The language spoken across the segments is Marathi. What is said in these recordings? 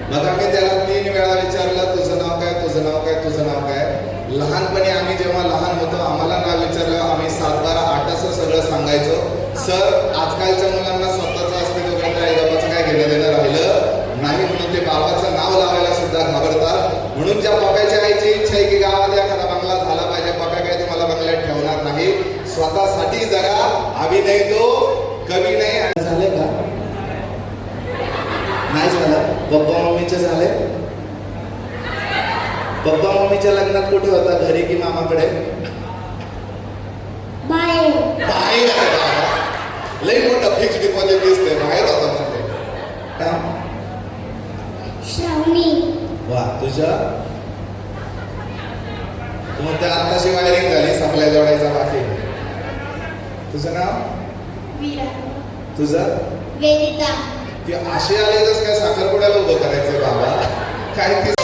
बघा मी त्याला 3 वेळा विचारलं तुझं नाव काय, तुझं नाव काय, तुझं नाव काय. लहानपणी आम्ही जेव्हा लहान होतो आम्हाला नाव विचारलं आम्ही 7, 12, 8 असं सगळं सांगायचो. सर आजकालच्या मुलांना स्वतःचं अस्तित्व त्यांच्या आईबाबाचं काय घेणं देणं राहिलं नाही म्हणून ते बाबाचं नाव लावायला सुद्धा घाबरतात. म्हणून ज्या पप्याच्या आईची इच्छा आहे की गावात एखादा बंगला झाला पाहिजे, पप्या काय तुम्हाला बंगल्यात ठेवणार नाही, स्वतःसाठी जगा. अभिनय तो कमी नाही. आणि झाले का नाही झालं? पप्पा मम्मीचे झाले? पप्पा मम्मीच्या लग्नात कुठे होता, घरी की मामाकडे? बाहेर. बाहेर लई मोठा फिक्स डिपॉझिट दिसतंय, बाहेर होता म्हणजे. श्रावणी. वा, तुझ्या त्या आत्ताशी वायरिंग झाली, सप्लाय जोडायचा बाकी. तुझं नाव? वीरा. तुझं? वेदिता. ती अशी आली तर काय साखरपुड्याला उभं करायचंय बाबा काय ती.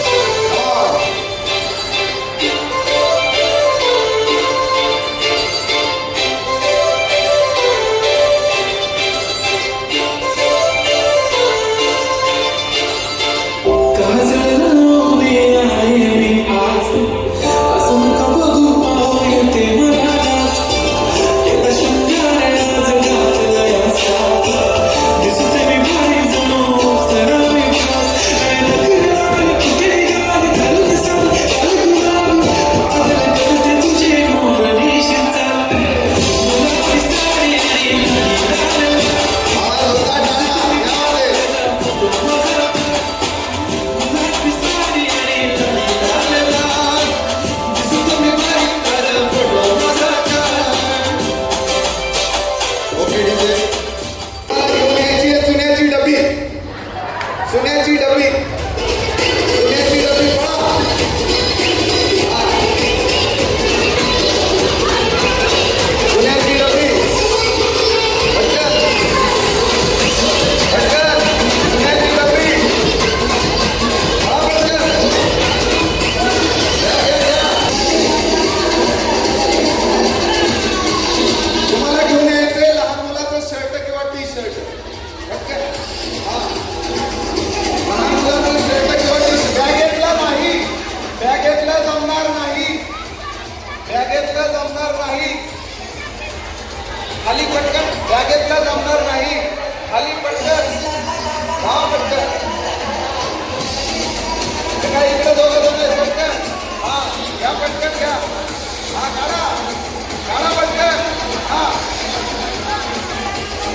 खाली पटकन बॅगेतला जमणार नाही. खाली पटकन. हा पटकन. काय इकडे दोघं पटकन. हा घ्या पटकन घ्या. हा काढा काढा पटकन. हा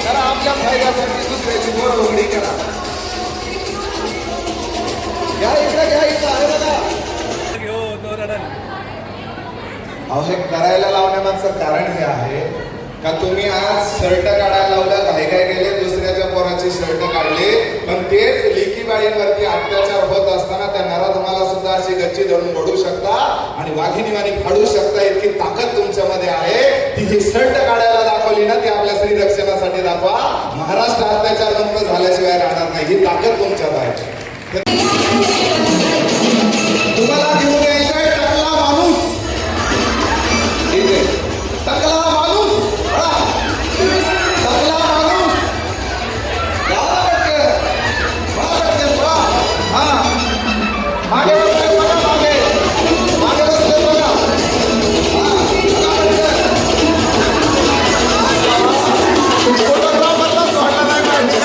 करा आपल्या फायद्यासाठी दुसऱ्याची बरोबर उघडी करा. घ्या इकडे घ्या इथं आहे बघा. अहो हे करायला लावण्यामागचं कारण हे आहे का तुम्ही आज शर्ट काढायला लावलं, घाई घाई गेले, दुसऱ्याच्या पोराची शर्ट काढले, पण तेच लेकी बाळींवरती अत्याचार होत असताना त्या नराधमाला सुद्धा अशी गच्ची धरून ओढू शकता आणि वाघिणीवाणी फाडू शकता. इतकी ताकद तुमच्यामध्ये आहे. ती जी सर्ट काढायला दाखवली ना, ती आपल्या स्त्री रक्षणासाठी दाखवा. महाराष्ट्र अत्याचार मुक्त झाल्याशिवाय राहणार नाही. ही ताकद तुमच्यात आहे. तुम्हाला घेऊन यायचंय टकला माणूस. इथे टकला माणूस, टकला माणूस. मागे बसले बघा, मागे मागे बसले बघा. फोटोग्राफरला सोडलं नाही पाहिजे.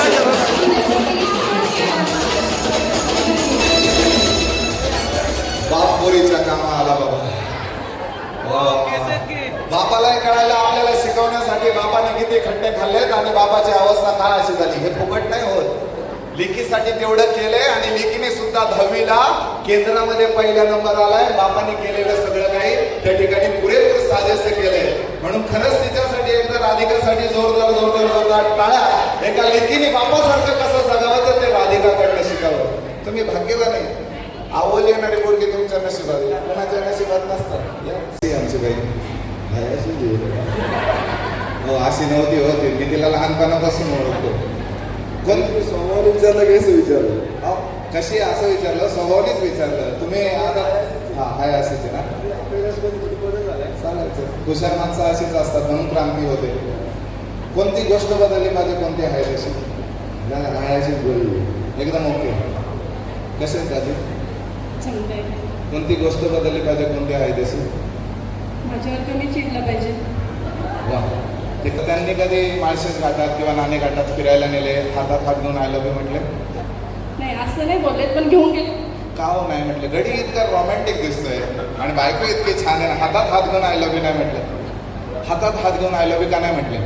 बाप पोरीच्या कामा आला बाबा. बापालाही कळायला आपल्याला शिकवण्यासाठी बापाने किती खड्डे खाल्लेत आणि बापाची अवस्था काय अशी झाली. हे फुकट नाही होत. लेकीसाठी तेवढं केलंय आणि लेकीने सुद्धा 10वीला केंद्रामध्ये पहिला नंबर आलाय. बापाने केलेलं सगळं काही त्या ठिकाणी पुरेपूर साजेसे केलंय. म्हणून खरंच तिच्यासाठी एकदा राधिकासाठी जोरदार जोरदार जोरदार टाळ्या. एका लेकीने बापासारखं कसं जगावं तर ते राधिकाकडनं शिकावं. तुम्ही भाग्यवान आहे. आवली येणारी मुलगी तुमच्या नशिबात, कोणाच्या नशिबात नसतात. आमची बाई हो अशी नव्हती होती. मी तिला लहानपणापासून ओळखतो. कोणतरी स्वभावाने विचारलं की असं विचारलं. कशी असं विचारलं, स्वभावानेच विचारलं. तुम्ही आता हा हाय असेच ना, चालायचं. हुशार माणसं अशीच असतात म्हणून क्रांती होते. कोणती गोष्ट बदलली पाहिजे, कोणती आहे तशी राहायचीच बोलली एकदम ओके. कसे आहेत दादी? कोणती गोष्ट बदलली पाहिजे, कोणती आहे तशी? माझ्यावर कमी चिडलं पाहिजे. वा. ते त्यांनी कधी माळशेज घाटात किंवा नाणे घाटात फिरायला नेले, हातात हात घेऊन आय लव्ह यू म्हटले? नाही असं नाही बोललेत, पण घेऊन गेले. का हो नाही म्हटलं? गडी इतका रोमॅन्टिक दिसतोय आणि बायको इतकी छान आहे. हातात हात घेऊन आय लव्ह यू नाही म्हटलं? हातात हात घेऊन आय लव्ह यू का नाही म्हटले?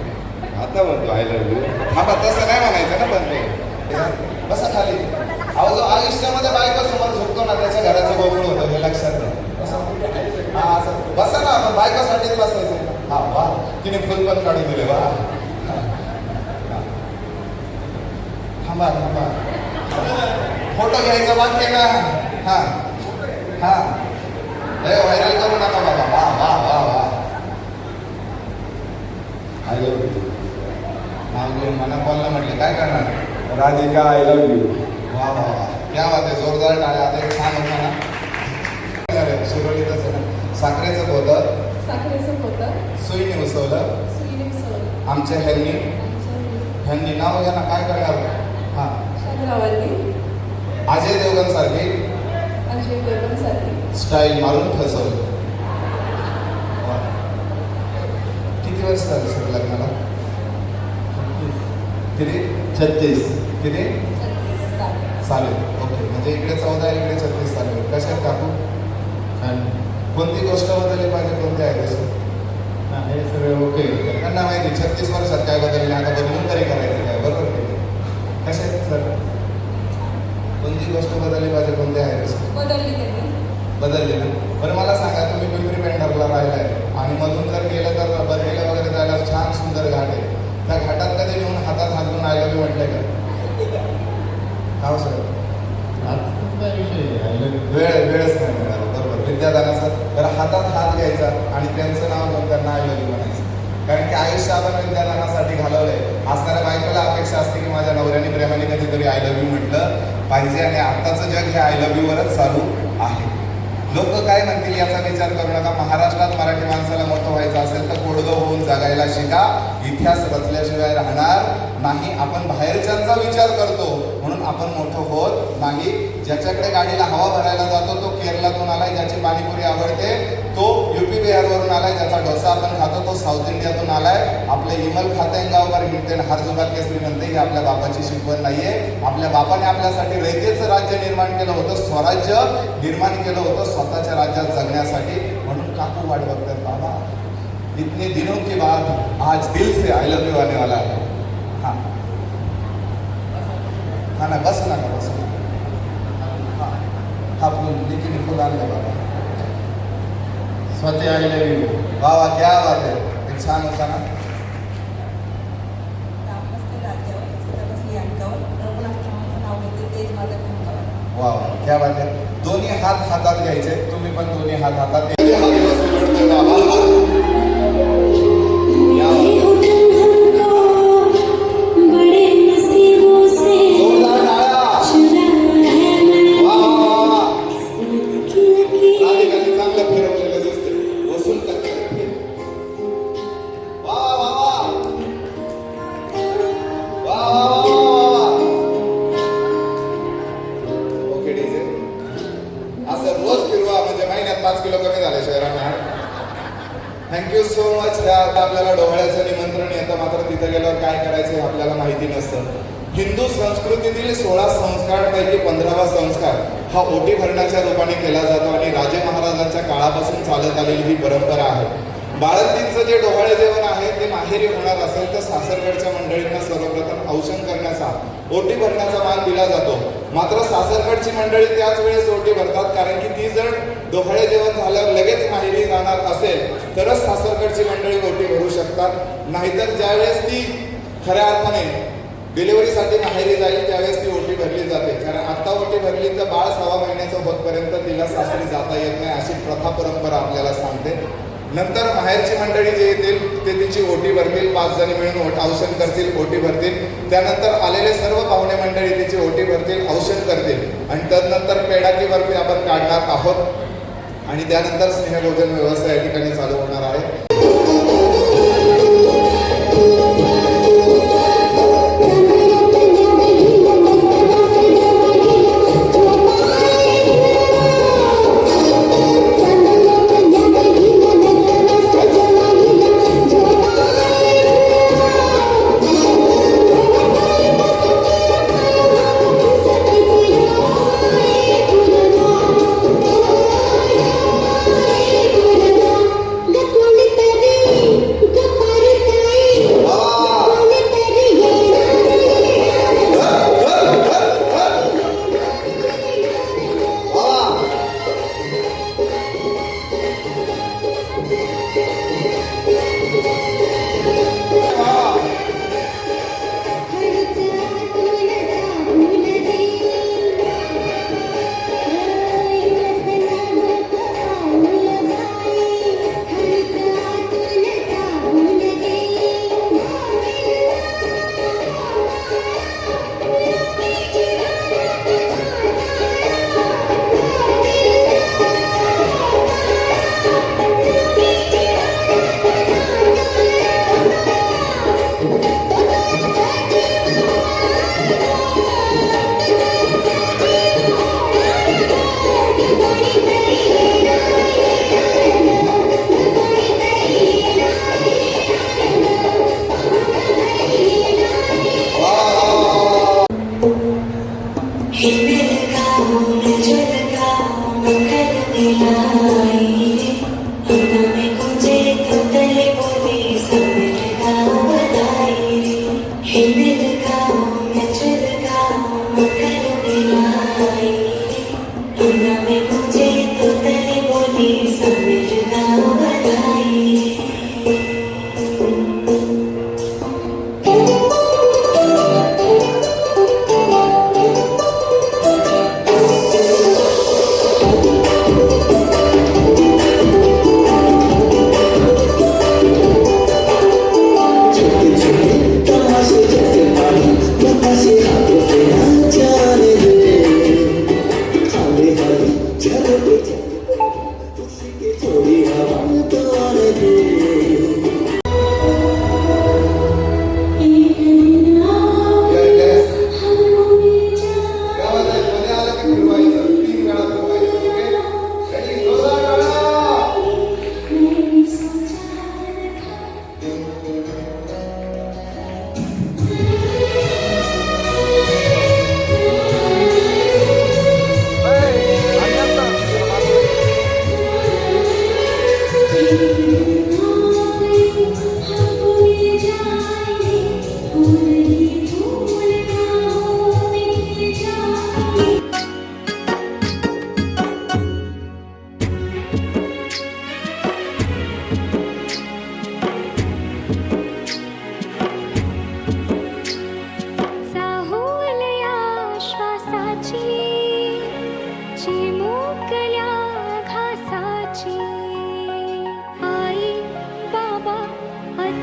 आता म्हणतो आय लव्ह यू. हा बा तसं नाही म्हणायचं ना. पण ते बसा खाली. अहो जो आयुष्यामध्ये बायको समोर झुकतो ना, त्याच्या घराचं बोबड होतं. हे लक्षात नाही. हा असं बसा ना, बायकोसाठीच बसायचं. हा वा, तिने फुल पण काढून दिले. वा थांबा थांबा, फोटो घ्यायचा बाकी आहे ना. हा हा व्हायरल करू नका बाबा. वा वा वा वा. I love you. नाव घेऊन मना कॉलला म्हटले काय करणार? Radhika I love you. वा वा वा, क्या बात आहे. जोरदार टाळ्या. आता एक छान होता ना सुरळीतच आहे ना. साखरेचं होतं, साखरेचं होतं, सुईने उसवलं. सुईने मिसळलं. आमच्या ह्यांनी नाव घ्या ना. काय करणार? हा शंकरावांनी अजय देवगण सारखी अजय देवगणसारखी स्टाईल मारून फसवलं. किती वर्ष झाली सर लग्नाला? किती? 36. किती? 36 चालेल. ओके. म्हणजे इकडे 14, इकडे 36 चालेल. कशा आहेत काकू? कोणती गोष्ट बदलली पाहिजे, कोणती आहे तसं? हे सगळं ओके. त्यांना माहिती 36 वर्षात काय बदलले, आता बदलून तरी करायचं काय. बरोबर की कसे आहेत सर? कोणती गोष्ट बदलली पाहिजे, कोणती आहे तसं? बदलली त्यांनी. बदलली ना. बरं मला सांगा, तुम्ही पिंपरी पेंढरला राहिलाय आणि मधून जर गेलं तर बदलीला वगैरे जायला छान सुंदर घाट आहे. त्या घाटात कधी घेऊन हातात हात घेऊन आय लव्ह यू म्हटलंय का? हा सर वेळच नाही मिळाला. बरोबर. विद्यादानाचा तर हातात हात घ्यायचा आणि त्यांचं नाव घेऊन त्यांना आय लव्ह यू म्हणायचं. कारण की आयुष्य आपण विद्यादानासाठी घालवलंय. असणाऱ्या बायकोला अपेक्षा असते की माझ्या नवऱ्याने प्रेमाने कधीतरी आय लव्ह यू म्हटलं पाहिजे. आणि आत्ताचं जग हे आय लव्ह यू वरच चालू आहे. लोक काय म्हणतील याचा विचार करू नका. महाराष्ट्रात मराठी माणसाला मोठं व्हायचं असेल तर कोडगं होऊन जगायला शिका. इतिहास रचल्याशिवाय राहणार नाही. आपण बाहेरच्यांचा विचार करतो म्हणून आपण मोठं होत नाही. ज्याच्याकडे गाडीला हवा भरायला जातो तो केरलातून आलाय. ज्याची पाणीपुरी आवडते तो UP बिहारवरून आलाय. ज्याचा डोसा आपण खातो तो साऊथ इंडियातून आलाय. आपले इमल खातेन गावकर हिंडतेन हर जुगात के श्रीमंत ही आपल्या बापाची शिकवण नाहीये. आपल्या बापाने आपल्यासाठी रयतेचं राज्य निर्माण केलं होतं, स्वराज्य निर्माण केलं होतं स्वतःच्या राज्यात जगण्यासाठी. म्हणून काकू वाट बघतात बाबा. इतने दिनों के बाद आज दिल से आय लव्ह यू आने वाला है. हाँ हाँ ना बस ना बस. हाँ फुल लेकिन फुल आणलं बाबा. स्वतः आय लव्ह यू. वा वा, क्या बात आहे. एक छान होता ना. वा वा, क्या बात आहे. घ्यायचे. तुम्ही पण दोन्ही हात हातात घ्या. हा दिवस उघडतोय बाबा. या. जोरदार टाळ्या. वा, वा, वा, वा. राधिकाने चांगलं फिरवलेलं दिसते. वसूल करते. वा, वा, वा. वा, वा, वा, वा, वा. Okay DJ. असं रोज फिरवा म्हणजे महिन्यात 5 किलो कमी झाले शहरात. Thank you so much. आपल्याला डोहाळ्याचं निमंत्रण येतं, मात्र तिथे गेल्यावर काय करायचं हे आपल्याला माहिती नसतं. हिंदू संस्कृतीतील 16 संस्कारांपैकी 15वा संस्कार हा ओटी भरण्याच्या रूपाने केला जातो आणि राजे महाराजांच्या काळापासून चालत आलेली ही परंपरा आहे. बाळंतींचं जे डोहाळे जेवण आहे ते माहेरी होणार असेल तर सासरकडच्या मंडळींना सर्वप्रथम औषण करण्याचा, ओटी भरण्याचा मान दिला जातो. मात्र सासरकडची मंडळी त्याच वेळेस ओटी भरतात, कारण की ती जर डोहाळे जेवण झाल्यावर लगेच माहेरी जाणार असेल तरच सासरकडची मंडळी ओटी भरू शकतात. नाहीतर ज्यावेळेस ती खऱ्या अर्थाने डिलिव्हरीसाठी माहेरी जाईल त्यावेळेस ती ओटी भरली जाते. कारण आता ओटी भरली तर बाळ 6 महिन्याचं होतपर्यंत तिला सासरी जाता येत नाही, अशी प्रथा परंपरा आपल्याला सांगते. नंतर माहेरची मंडळी जे येतील ते तिची ओटी भरतील. 5 जणी मिळून औषण करतील, ओटी भरतील. त्यानंतर आलेले सर्व पाहुणे मंडळी तिची ओटी भरतील, औषण करतील आणि तदनंतर पेढा की बर्फी आपण काढणार आहोत आणि त्यानंतर स्नेहभोजन व्यवस्था या ठिकाणी चालू होणार आहे. That's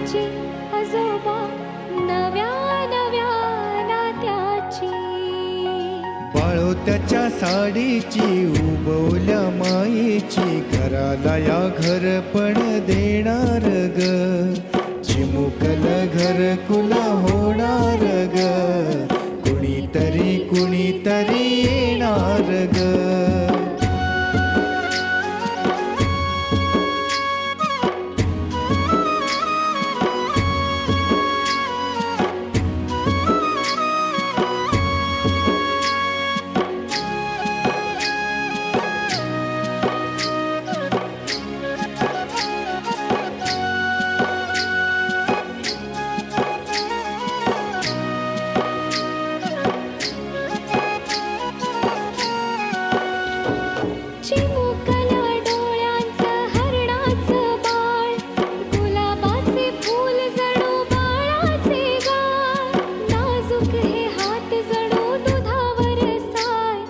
आजी आजोबा नव्या नव्या नात्याची. बाळोत्याच्या साडीची उबवल्या मायेची घराला या घरपण देणार ग. चिमुकल घरकुला होणार ग. कुणीतरी कुणीतरी येणार ग. चिमुकल्या डोळ्यांचं हरणाचं बाळ, गुलाबाचे फूल जणू बाळाचे गाल. नाजूक हे हात जणू दुधावर साय,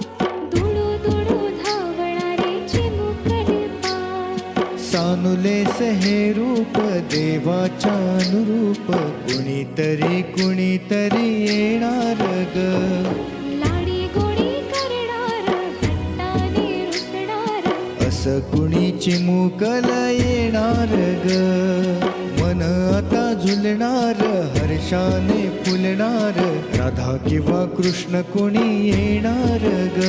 दुडू दुडू धावणारे चिमुकले पाय. सानुलेस हे रूप देवाच्या अनुरूप कुणीतरी कुणीतरी येणार ग. लाडी गोडी करणार हट्टाने रुसणार, असं कुणी चिमुकल येणार ग. मन आता झुलणार हर्षाने फुलणार. राधा किंवा कृष्ण कुणी येणार ग.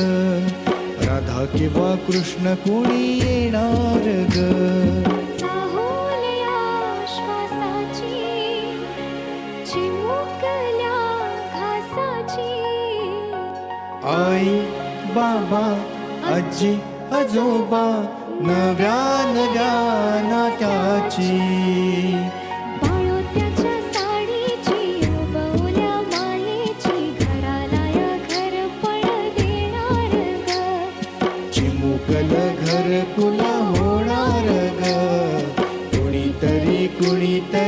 राधा किंवा कृष्ण कुणी येणार ग. चाहुल्या श्वासाची, चिमुकल्या घासाची. आई बाबा आजी आजोबा नव्या नव्या नात्याची. बाळोत्याच्या साडीची उबवल्या मायेची घराला या घरपण देणार ग. चिमुकल घरकुला होणार ग. कुणीतरी कुणीतरी